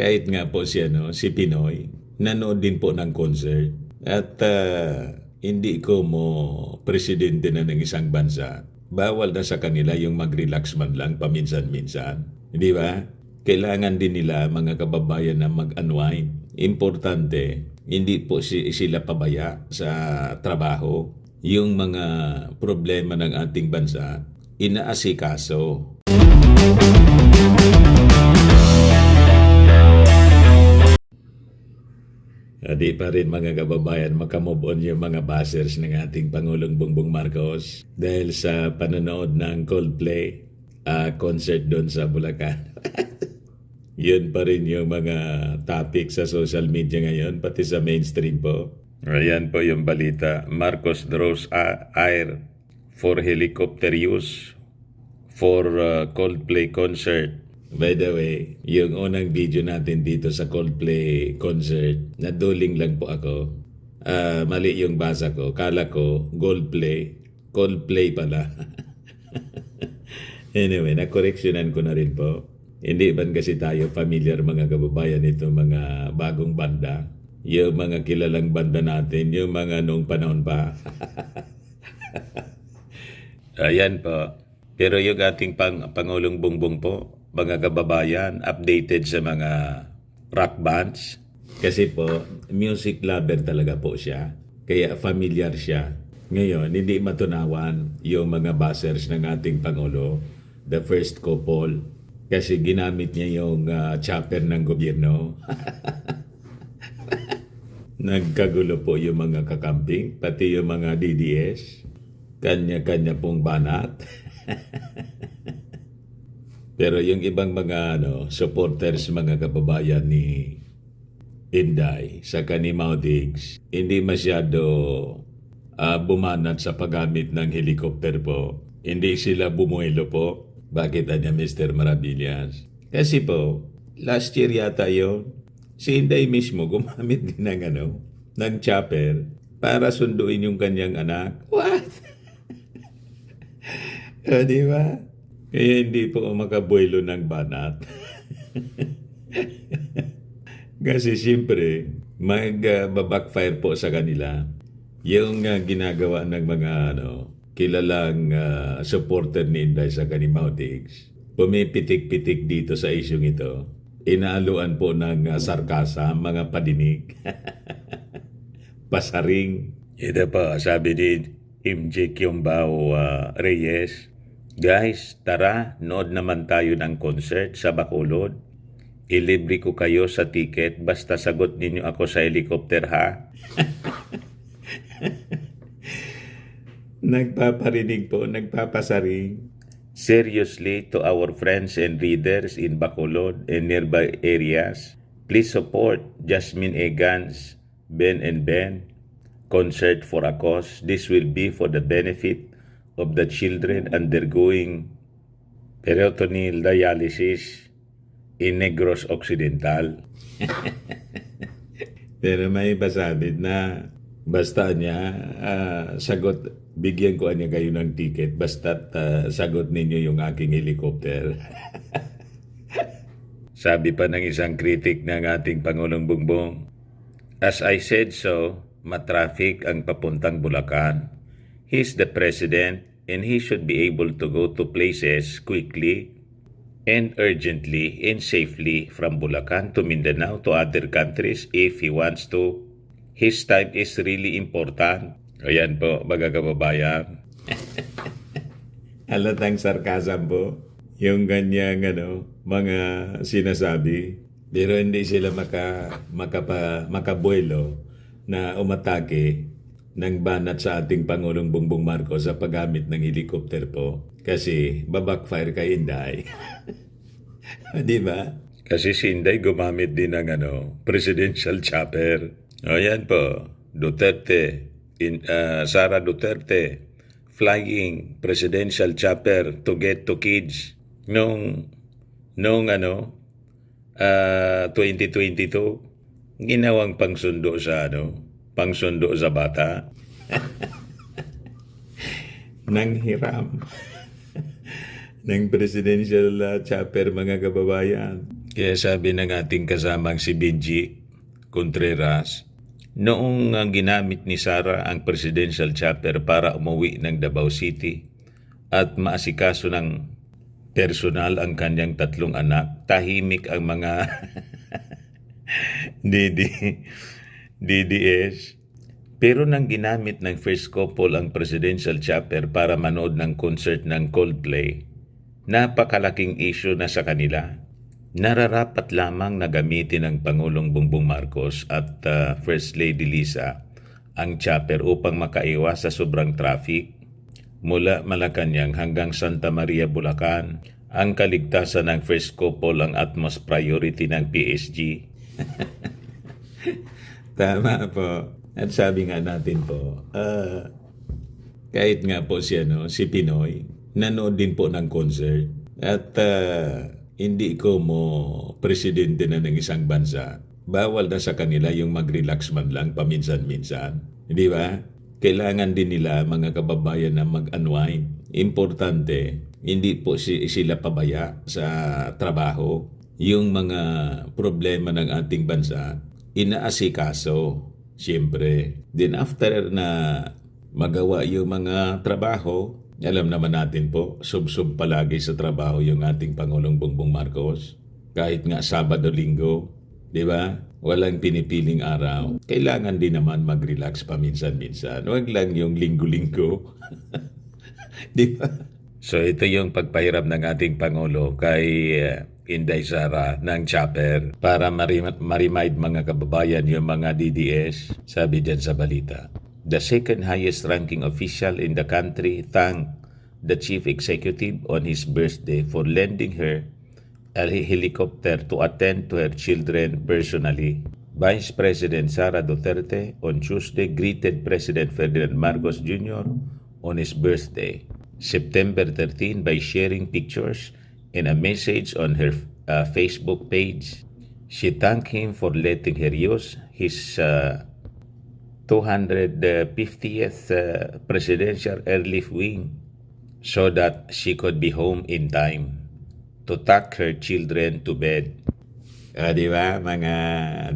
kahit nga po siya, no, si Pinoy, nanood din po ng concert. At hindi ko mo presidente na ng isang bansa, bawal na sa kanila yung mag-relax man lang paminsan-minsan. Di ba? Kailangan din nila, mga kababayan, na mag-unwind. Importante, hindi po sila pabaya sa trabaho. Yung mga problema ng ating bansa, inaasikaso. Di pa rin, mga kababayan, makamove on yung mga bashers ng ating Pangulong Bongbong Marcos dahil sa panonood ng Coldplay concert doon sa Bulacan. Yun pa rin yung mga topic sa social media ngayon, pati sa mainstream po. Ayan po yung balita. Marcos draws air for helicopter use for Coldplay concert. By the way, yung unang video natin dito sa Coldplay concert, naduling lang po ako. Mali yung basa ko. Kala ko Coldplay pala. Anyway, nakoreksyonan ko na rin po. Hindi ba kasi tayo familiar, mga kababayan, ito mga bagong banda? Yung mga kilalang banda natin, yung mga nung panahon pa. Ayan po. Pero yung ating Pangulong Bongbong po, mga kababayan, updated sa mga rock bands. Kasi po, music lover talaga po siya. Kaya familiar siya. Ngayon, hindi matunawan yung mga bashers ng ating Pangulo, the first couple, kasi ginamit niya yung chopper ng gobyerno. Nagkagulo po yung mga kakamping, pati yung mga DDS. Kanya-kanya pong banat. Pero yung ibang mga supporters, mga kababayan ni Inday sa ni Mautigs, hindi masyado bumanat sa paggamit ng helicopter po. Hindi sila bumuelo po. Bakit niya, Mr. Maravillas? Kasi po, last year yata yun, si Inday mismo gumamit din ng chopper para sunduin yung kanyang anak. What? Di ba? Kaya hindi po makabuelo ng banat. Kasi siyempre, mag-backfire po sa kanila. Yung ginagawa ng mga kilalang supporter ni Inday sa ni Mautigs, pumipitik-pitik dito sa isyong ito. Inaaluan po ng sarkasa, mga padinig. Pasaring. Ito pa, sabi ni MJ Kyombao Reyes, guys, tara, nood naman tayo ng concert sa Bacolod. Ilibre ko kayo sa ticket, basta sagot ninyo ako sa helicopter, ha? Nagpaparinig po, nagpapasaring. Seriously, to our friends and readers in Bacolod and nearby areas, please support Jasmine Egans, Ben and Ben concert for a cause. This will be for the benefit of the children undergoing peritoneal dialysis in Negros Occidental. Pero may pasabit na basta niya sagot, bigyan ko niya kayo ng ticket, basta't sagot ninyo yung aking helicopter. Sabi pa ng isang kritik ng ating Pangulong Bongbong, as I said so, matraffic ang papuntang Bulacan. He's the president and he should be able to go to places quickly and urgently and safely from Bulacan to Mindanao to other countries if he wants to. His time is really important. Ayan po, mga kababayan. Halatang sarkasm po. Yung ganyang mga sinasabi. Pero hindi sila makabuelo na umatake ng banat sa ating Pangulong Bongbong Marcos sa paggamit ng helicopter po. Kasi babackfire kay Inday. Di ba? Kasi si Inday gumamit din ng presidential chopper. Ayan po, Sara Duterte flying presidential chopper to get to kids nung 2022, ginawang pangsundo sa bata. Nang hiram ng presidential chopper, mga kababayan. Kaya sabi ng ating kasamang si Benji Contreras, noong ginamit ni Sara ang presidential chopper para umuwi ng Davao City at maasikaso ng personal ang kanyang 3 anak, tahimik ang mga DD, DDS. Pero nang ginamit ng first couple ang presidential chopper para manood ng concert ng Coldplay, napakalaking issue na sa kanila. Nararapat lamang na gamitin ng Pangulong Bongbong Marcos at First Lady Liza ang chopper upang makaiwas sa sobrang traffic. Mula Malacanang hanggang Santa Maria, Bulacan, ang kaligtasan ng first couple ang utmost priority ng PSG. Tama po. At sabi nga natin po, kahit nga po si Pinoy, nanood din po ng concert. At hindi ko mo presidente na ng isang bansa, bawal na sa kanila yung mag-relax man lang paminsan-minsan. Di ba? Kailangan din nila mga kababayan na mag-unwind. Importante, hindi po sila pabaya sa trabaho. Yung mga problema ng ating bansa, inaasikaso. Siyempre. Then after na magawa yung mga trabaho, alam naman natin po, sub-sub palagi sa trabaho yung ating Pangulong Bongbong Marcos. Kahit nga Sabado, Linggo, di ba? Walang pinipiling araw. Kailangan din naman mag-relax paminsan-minsan. Huwag lang yung linggo-linggo. Di ba? So ito yung pagpahiram ng ating Pangulo kay Inday Sara ng chopper para ma-remind mga kababayan yung mga DDS. Sabi dyan sa balita, the second highest ranking official in the country thanked the chief executive on his birthday for lending her a helicopter to attend to her children personally. Vice President Sara Duterte on Tuesday greeted President Ferdinand Marcos Jr. on his birthday, September 13, by sharing pictures and a message on her Facebook page. She thanked him for letting her use his 250th presidential airlift wing so that she could be home in time to tuck her children to bed. Di ba, mga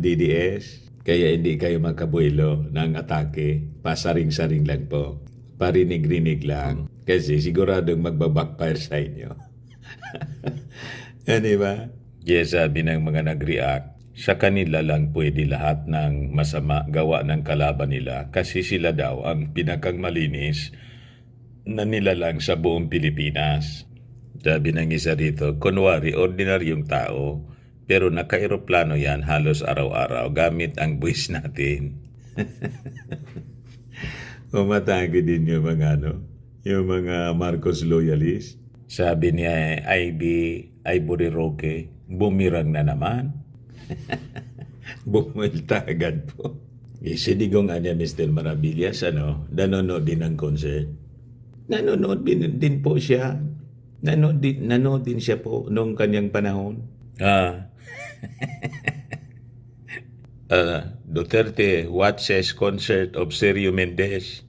DDS? Kaya hindi kayo makabuelo ng atake. Pasaring-saring lang po. Parinig-rinig lang. Kasi siguradong magbabackfire sa inyo. Di ba? Kaya sabi ng mga nag-react, sa kanila lang pwede lahat ng masama gawa ng kalaban nila kasi sila daw ang pinakang malinis na nilalang sa buong Pilipinas. Sabi ng isa dito, kunwari ordinaryong tao, pero naka-aeroplano yan halos araw-araw gamit ang buwis natin. Umatake din yung mga yung mga Marcos loyalist. Sabi niya, Ivory Roque, bumirang na naman. Bumulta agad po. Si Digong Mr. Maravillas, nanonood din ng concert. Nanonood din po siya. Nanood din siya po noong kanyang panahon. Duterte watches concert of Sergio Mendes.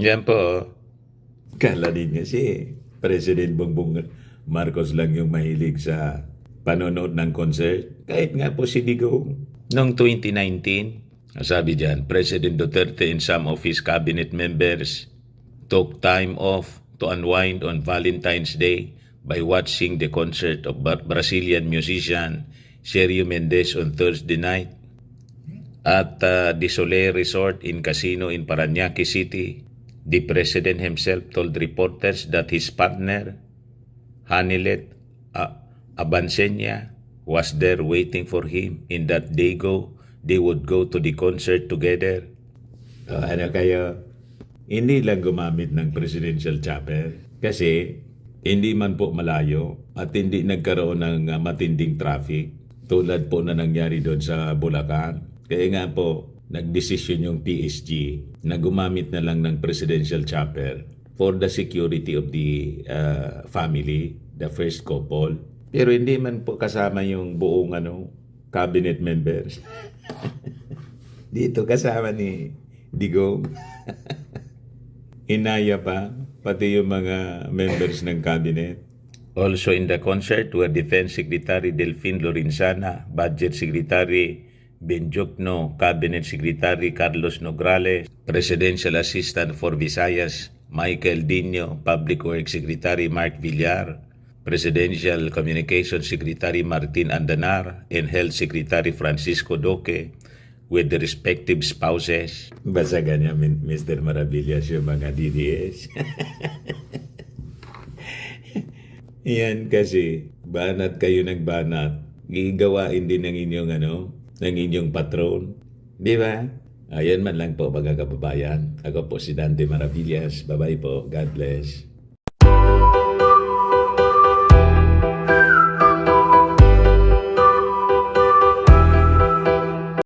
Yan po. Kala din kasi President Bongbong Marcos lang yung mahilig sa panonood ng concert. Kahit nga po si Digong. Noong 2019, sabi dyan, President Duterte and some of his cabinet members took time off to unwind on Valentine's Day by watching the concert of Brazilian musician Sergio Mendes on Thursday night at the Soleil Resort in Casino in Parañaque City. The President himself told reporters that his partner, Hanilet Abansenya, was there waiting for him and that they would go to the concert together. Hindi lang gumamit ng presidential chopper kasi hindi man po malayo at hindi nagkaroon ng matinding traffic tulad po na nangyari doon sa Bulacan. Kaya nga po, nagdesisyon yung PSG na gumamit na lang ng presidential chopper for the security of the family, the first couple. Pero hindi man po kasama yung buong cabinet members. Dito kasama ni Digong. Inaya pa, pati yung mga members ng cabinet. Also in the concert were Defense Secretary Delfin Lorenzana, Budget Secretary Benjokno, Cabinet Secretary Carlos Nograles, Presidential Assistant for Visayas Michael Dino, Public Works Secretary Mark Villar, Presidential Communications Secretary Martin Andanar, and Health Secretary Francisco Doque, with the respective spouses. Basagan niya, Mr. Maravillas, yung mga DDS. Yan kasi, banat kayo ng banat. Gigawain din ng inyong ng inyong patron. Di ba? Ayan man lang po mga kababayan. Ako po si Dante Maravillas. Bye-bye po. God bless.